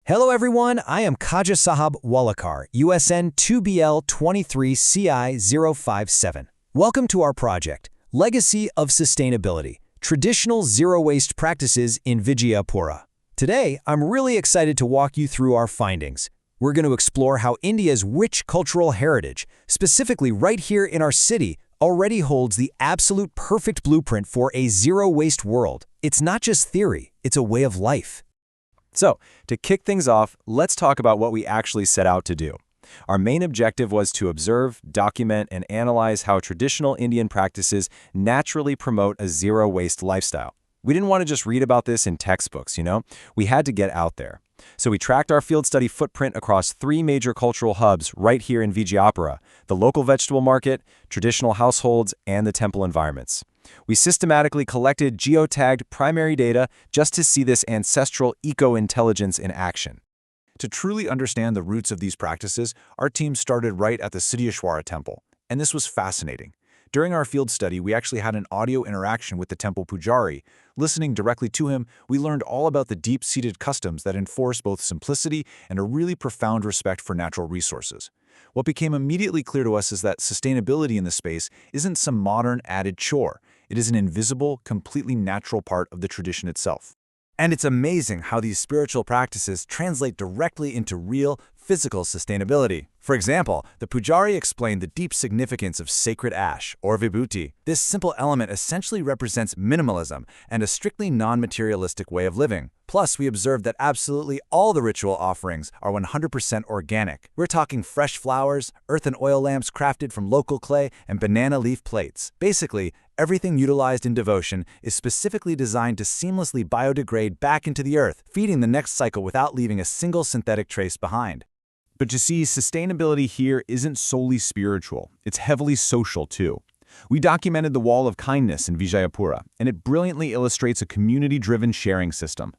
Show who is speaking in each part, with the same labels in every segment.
Speaker 1: Hello everyone, I am Kaja Sahab Walakar, USN 2BL23CI057. Welcome to our project, Legacy of Sustainability, Traditional Zero-Waste Practices in Vijayapura. Today, I'm really excited to walk you through our findings. We're going to explore how India's rich cultural heritage, specifically right here in our city, already holds the absolute perfect blueprint for a zero-waste world. It's not just theory, it's a way of life.
Speaker 2: So, to kick things off, let's talk about what we actually set out to do. Our main objective was to observe, document, and analyze how traditional Indian practices naturally promote a zero-waste lifestyle. We didn't want to just read about this in textbooks, We had to get out there. So we tracked our field study footprint across 3 major cultural hubs right here in Vijayapura: the local vegetable market, traditional households, and the temple environments. We systematically collected geotagged primary data just to see this ancestral eco-intelligence in action.
Speaker 3: To truly understand the roots of these practices, our team started right at the Siddheshwara temple, and this was fascinating. During our field study, we actually had an audio interaction with the temple pujari. Listening directly to him, we learned all about the deep-seated customs that enforce both simplicity and a really profound respect for natural resources. What became immediately clear to us is that sustainability in the space isn't some modern added chore. It is an invisible, completely natural part of the tradition itself.
Speaker 4: And it's amazing how these spiritual practices translate directly into real, physical sustainability. For example, the pujari explained the deep significance of sacred ash, or vibhuti. This simple element essentially represents minimalism and a strictly non-materialistic way of living. Plus, we observed that absolutely all the ritual offerings are 100% organic. We're talking fresh flowers, earth and oil lamps crafted from local clay, and banana leaf plates. Basically, everything utilized in devotion is specifically designed to seamlessly biodegrade back into the earth, feeding the next cycle without leaving a single synthetic trace behind.
Speaker 3: But you see, sustainability here isn't solely spiritual. It's heavily social, too. We documented the Wall of Kindness in Vijayapura, and it brilliantly illustrates a community-driven sharing system.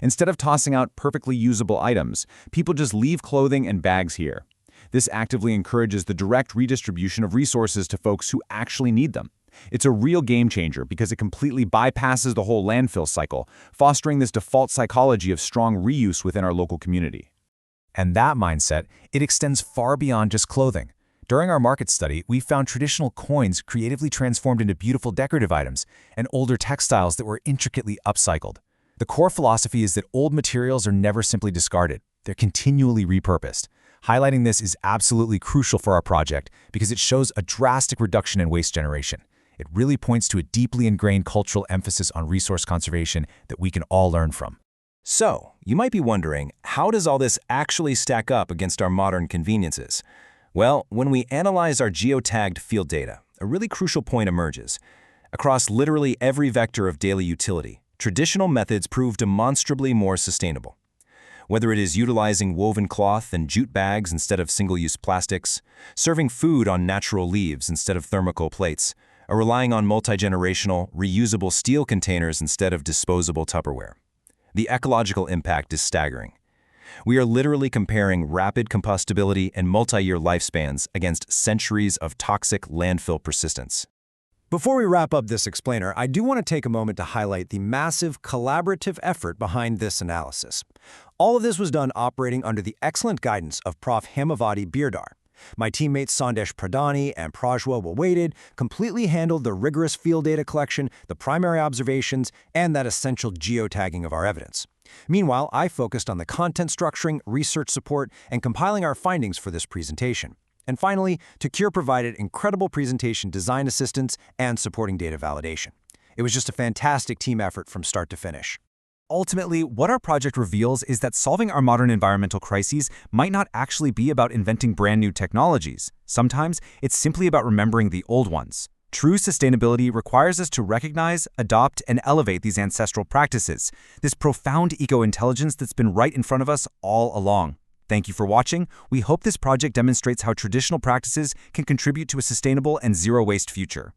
Speaker 3: Instead of tossing out perfectly usable items, people just leave clothing and bags here. This actively encourages the direct redistribution of resources to folks who actually need them. It's a real game changer because it completely bypasses the whole landfill cycle, fostering this default psychology of strong reuse within our local community.
Speaker 1: And that mindset, it extends far beyond just clothing. During our market study, we found traditional coins creatively transformed into beautiful decorative items and older textiles that were intricately upcycled. The core philosophy is that old materials are never simply discarded. They're continually repurposed. Highlighting this is absolutely crucial for our project because it shows a drastic reduction in waste generation. It really points to a deeply ingrained cultural emphasis on resource conservation that we can all learn from.
Speaker 2: So, you might be wondering, how does all this actually stack up against our modern conveniences? Well, when we analyze our geotagged field data, a really crucial point emerges. Across literally every vector of daily utility, traditional methods prove demonstrably more sustainable. Whether it is utilizing woven cloth and jute bags instead of single-use plastics, serving food on natural leaves instead of thermocol plates, or relying on multi-generational, reusable steel containers instead of disposable Tupperware. The ecological impact is staggering. We are literally comparing rapid combustibility and multi-year lifespans against centuries of toxic landfill persistence.
Speaker 4: Before we wrap up this explainer, I do want to take a moment to highlight the massive collaborative effort behind this analysis. All of this was done operating under the excellent guidance of Prof. Hemavati Birdar. My teammates Sandesh Pradhani and Prajwa Wawaited completely handled the rigorous field data collection, the primary observations, and that essential geotagging of our evidence. Meanwhile, I focused on the content structuring, research support, and compiling our findings for this presentation. And finally, Takir provided incredible presentation design assistance and supporting data validation. It was just a fantastic team effort from start to finish.
Speaker 1: Ultimately, what our project reveals is that solving our modern environmental crises might not actually be about inventing brand new technologies. Sometimes, it's simply about remembering the old ones. True sustainability requires us to recognize, adopt, and elevate these ancestral practices, this profound eco-intelligence that's been right in front of us all along. Thank you for watching. We hope this project demonstrates how traditional practices can contribute to a sustainable and zero-waste future.